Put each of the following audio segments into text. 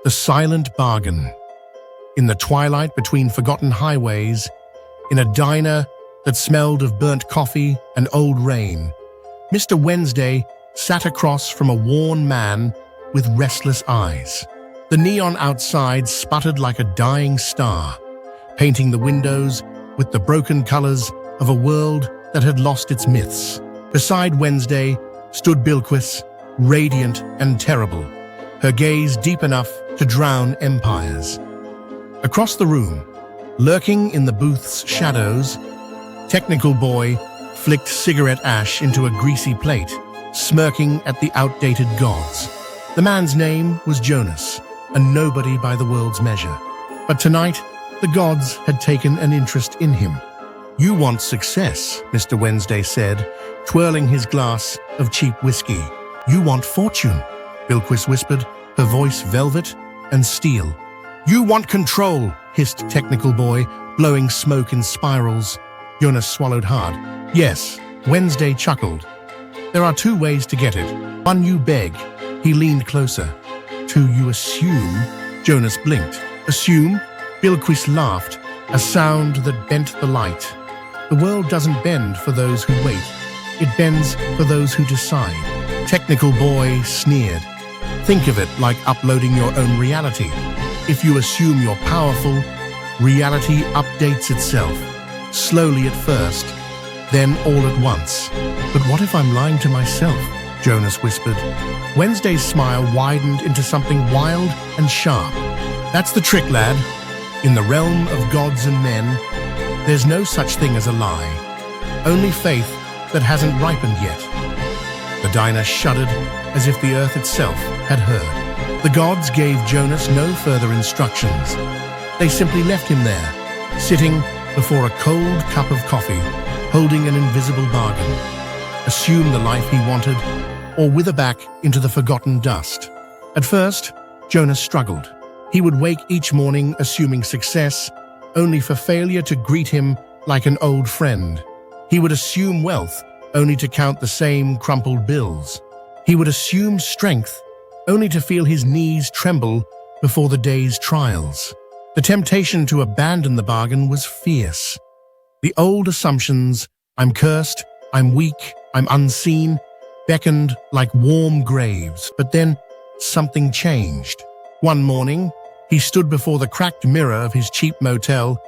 The Silent Bargain. In the twilight between forgotten highways, in a diner that smelled of burnt coffee and old rain, Mr. Wednesday sat across from a worn man with restless eyes. The neon outside sputtered like a dying star, painting the windows with the broken colors of a world that had lost its myths. Beside Wednesday stood Bilquis, radiant and terrible, her gaze deep enough to drown empires. Across the room, lurking in the booth's shadows, Technical Boy flicked cigarette ash into a greasy plate, smirking at the outdated gods. The man's name was Jonas, a nobody by the world's measure. But tonight, the gods had taken an interest in him. "You want success," Mr. Wednesday said, twirling his glass of cheap whiskey. "You want fortune," Bilquis whispered, her voice velvet and steel. "You want control," hissed Technical Boy, blowing smoke in spirals. Jonas swallowed hard. "Yes," Wednesday chuckled. "There are two ways to get it. One, you beg." He leaned closer. "Two, you assume." Jonas blinked. "Assume?" Bilquis laughed, a sound that bent the light. "The world doesn't bend for those who wait. It bends for those who decide." Technical Boy sneered. "Think of it like uploading your own reality. If you assume you're powerful, reality updates itself. Slowly at first, then all at once." "But what if I'm lying to myself?" Jonas whispered. Wednesday's smile widened into something wild and sharp. "That's the trick, lad. In the realm of gods and men, there's no such thing as a lie. Only faith that hasn't ripened yet." The diner shuddered as if the earth itself had heard. The gods gave Jonas no further instructions. They simply left him there, sitting before a cold cup of coffee, holding an invisible bargain. Assume the life he wanted, or wither back into the forgotten dust. At first, Jonas struggled. He would wake each morning assuming success, only for failure to greet him like an old friend. He would assume wealth, only to count the same crumpled bills. He would assume strength, only to feel his knees tremble before the day's trials. The temptation to abandon the bargain was fierce. The old assumptions, "I'm cursed, I'm weak, I'm unseen," beckoned like warm graves. But then something changed. One morning, he stood before the cracked mirror of his cheap motel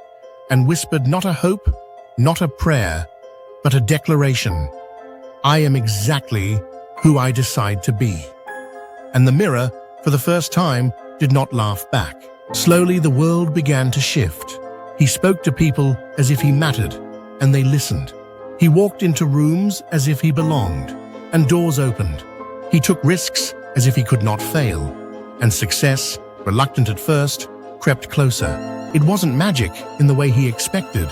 and whispered not a hope, not a prayer, but a declaration. "I am exactly who I decide to be." And the mirror, for the first time, did not laugh back. Slowly, the world began to shift. He spoke to people as if he mattered, and they listened. He walked into rooms as if he belonged, and doors opened. He took risks as if he could not fail, and success, reluctant at first, crept closer. It wasn't magic in the way he expected.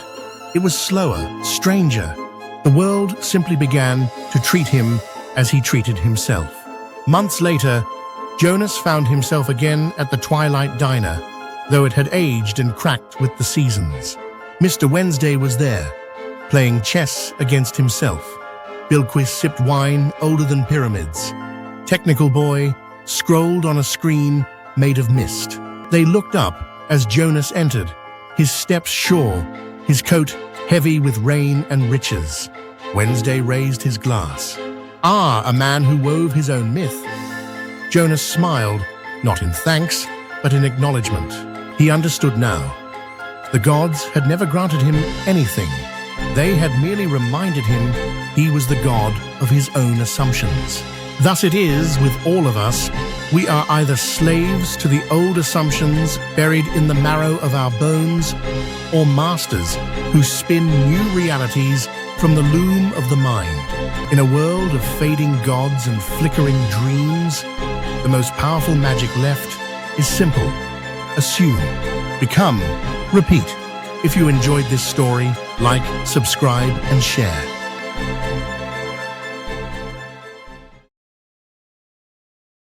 It was slower, stranger. The world simply began to treat him as he treated himself. Months later, Jonas found himself again at the Twilight Diner, though it had aged and cracked with the seasons. Mr. Wednesday was there, playing chess against himself. Bilquis sipped wine older than pyramids. Technical Boy scrolled on a screen made of mist. They looked up as Jonas entered, his steps sure, his coat heavy with rain and riches. Wednesday raised his glass. "Ah, a man who wove his own myth." Jonas smiled, not in thanks, but in acknowledgement. He understood now. The gods had never granted him anything. They had merely reminded him he was the god of his own assumptions. Thus it is with all of us. We are either slaves to the old assumptions buried in the marrow of our bones, or masters who spin new realities from the loom of the mind. In a world of fading gods and flickering dreams, the most powerful magic left is simple. Assume, become, repeat. If you enjoyed this story, like, subscribe, and share.